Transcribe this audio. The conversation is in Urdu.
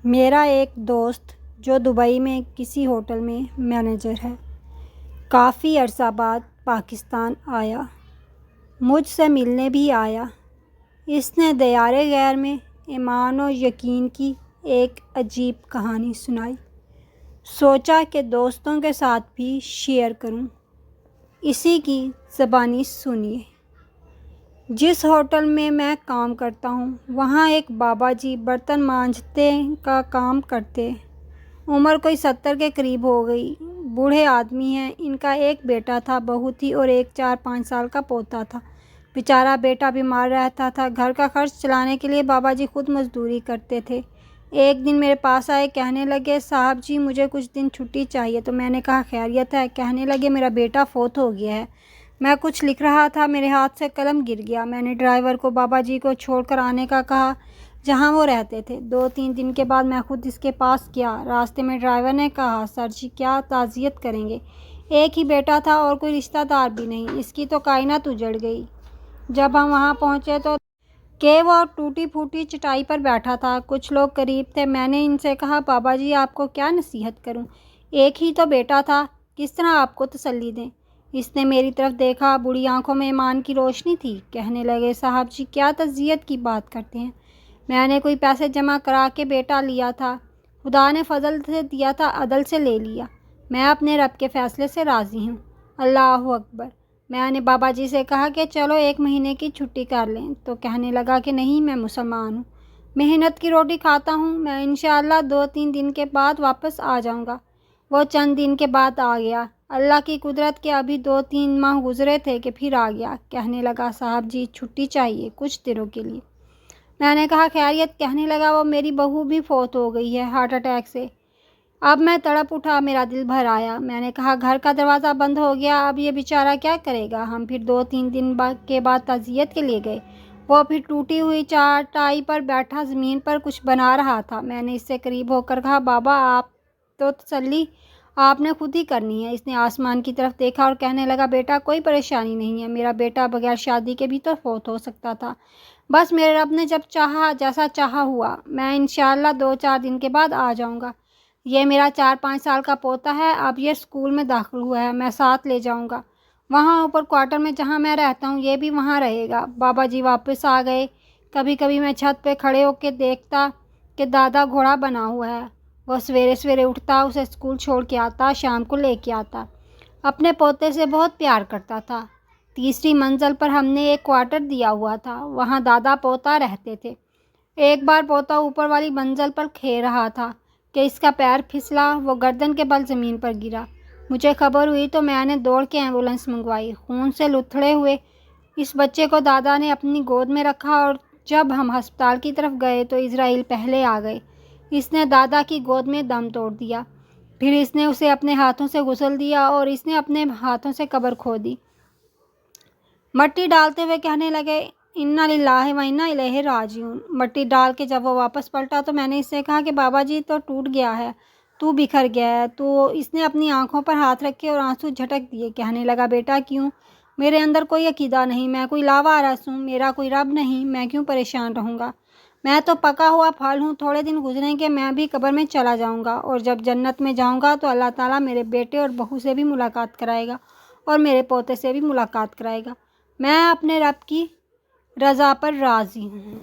میرا ایک دوست جو دبئی میں کسی ہوٹل میں مینیجر ہے، کافی عرصہ بعد پاکستان آیا، مجھ سے ملنے بھی آیا۔ اس نے دیار غیر میں ایمان و یقین کی ایک عجیب کہانی سنائی۔ سوچا کہ دوستوں کے ساتھ بھی شیئر کروں۔ اسی کی زبانی سنیے۔ جس ہوٹل میں کام کرتا ہوں، وہاں ایک بابا جی برتن مانجتے کا کام کرتے۔ عمر کوئی 70 کے قریب ہو گئی، بوڑھے آدمی ہیں۔ ان کا ایک بیٹا تھا، بہو تھی اور ایک 4-5 سال کا پوتا تھا۔ بیچارہ بیٹا بیمار رہتا تھا۔ گھر کا خرچ چلانے کے لیے بابا جی خود مزدوری کرتے تھے۔ ایک دن میرے پاس آئے، کہنے لگے صاحب جی مجھے کچھ دن چھٹی چاہیے۔ تو میں نے کہا خیریت ہے؟ کہنے لگے میرا بیٹا فوت ہو گیا ہے۔ میں کچھ لکھ رہا تھا، میرے ہاتھ سے قلم گر گیا۔ میں نے ڈرائیور کو بابا جی کو چھوڑ کر آنے کا کہا جہاں وہ رہتے تھے۔ 2-3 دن کے بعد میں خود اس کے پاس گیا۔ راستے میں ڈرائیور نے کہا سر جی کیا تعزیت کریں گے، ایک ہی بیٹا تھا اور کوئی رشتہ دار بھی نہیں، اس کی تو کائنات اجڑ گئی۔ جب ہم وہاں پہنچے تو کہ وہ ٹوٹی پھوٹی چٹائی پر بیٹھا تھا۔ کچھ لوگ قریب تھے۔ میں نے ان سے کہا بابا جی آپ کو کیا نصیحت کروں، ایک ہی تو بیٹا تھا، کس طرح آپ کو تسلی دیں۔ اس نے میری طرف دیکھا، بڑی آنکھوں میں ایمان کی روشنی تھی۔ کہنے لگے صاحب جی کیا تعزیت کی بات کرتے ہیں، میں نے کوئی پیسے جمع کرا کے بیٹا لیا تھا، خدا نے فضل سے دیا تھا، عدل سے لے لیا۔ میں اپنے رب کے فیصلے سے راضی ہوں۔ اللہ اکبر۔ میں نے بابا جی سے کہا کہ چلو 1 مہینے کی چھٹی کر لیں۔ تو کہنے لگا کہ نہیں، میں مسلمان ہوں، محنت کی روٹی کھاتا ہوں، میں انشاءاللہ 2-3 دن کے بعد واپس آ جاؤں گا۔ وہ چند دن کے بعد آ گیا۔ اللہ کی قدرت کے ابھی 2-3 ماہ گزرے تھے کہ پھر آ گیا۔ کہنے لگا صاحب جی چھٹی چاہیے کچھ دنوں کے لیے۔ میں نے کہا خیریت؟ کہنے لگا وہ میری بہو بھی فوت ہو گئی ہے ہارٹ اٹیک سے۔ اب میں تڑپ اٹھا، میرا دل بھر آیا۔ میں نے کہا گھر کا دروازہ بند ہو گیا، اب یہ بیچارہ کیا کرے گا۔ ہم پھر 2-3 دن کے بعد تعزیت کے لیے گئے۔ وہ پھر ٹوٹی ہوئی چٹائی پر بیٹھا زمین پر کچھ بنا رہا تھا۔ میں نے اس سے قریب ہو کر کہا بابا آپ تو تسلی آپ نے خود ہی کرنی ہے۔ اس نے آسمان کی طرف دیکھا اور کہنے لگا بیٹا کوئی پریشانی نہیں ہے، میرا بیٹا بغیر شادی کے بھی تو فوت ہو سکتا تھا، بس میرے رب نے جب چاہا جیسا چاہا ہوا۔ میں انشاءاللہ 2-4 دن کے بعد آ جاؤں گا۔ یہ میرا 4-5 سال کا پوتا ہے، اب یہ اسکول میں داخل ہوا ہے، میں ساتھ لے جاؤں گا۔ وہاں اوپر کوارٹر میں جہاں میں رہتا ہوں یہ بھی وہاں رہے گا۔ بابا جی واپس آ گئے۔ کبھی کبھی میں چھت پہ کھڑے ہو کے دیکھتا کہ دادا گھوڑا بنا ہوا ہے۔ وہ سویرے سویرے اٹھتا، اسے اسکول چھوڑ کے آتا، شام کو لے کے آتا۔ اپنے پوتے سے بہت پیار کرتا تھا۔ 3ری منزل پر ہم نے ایک کوارٹر دیا ہوا تھا، وہاں دادا پوتا رہتے تھے۔ ایک بار پوتا اوپر والی منزل پر کھیل رہا تھا کہ اس کا پیر پھسلا، وہ گردن کے بل زمین پر گرا۔ مجھے خبر ہوئی تو میں نے دوڑ کے ایمبولینس منگوائی۔ خون سے لتھڑے ہوئے اس بچے کو دادا نے اپنی گود میں رکھا اور جب ہم ہسپتال کی طرف گئے تو عزرائیل پہلے آ گئے۔ اس نے دادا کی گود میں دم توڑ دیا، پھر اس نے اسے اپنے ہاتھوں سے غسل دیا اور اس نے اپنے ہاتھوں سے قبر کھودی۔ مٹی ڈالتے ہوئے کہنے لگے انا للہ و انا الیہ راجعون۔ مٹی ڈال کے جب وہ واپس پلٹا تو میں نے اس سے کہا کہ بابا جی تو ٹوٹ گیا ہے، تو بکھر گیا ہے۔ تو اس نے اپنی آنکھوں پر ہاتھ رکھے اور آنسو جھٹک دیے۔ کہنے لگا بیٹا کیوں، میرے اندر کوئی عقیدہ نہیں، میں کوئی لاوارث ہوں، میرا کوئی رب نہیں، میں کیوں پریشان رہوں گا، میں تو پکا ہوا پھل ہوں۔ تھوڑے دن گزریں کہ میں بھی قبر میں چلا جاؤں گا اور جب جنت میں جاؤں گا تو اللہ تعالیٰ میرے بیٹے اور بہو سے بھی ملاقات کرائے گا اور میرے پوتے سے بھی ملاقات کرائے گا۔ میں اپنے رب کی رضا پر راضی ہوں۔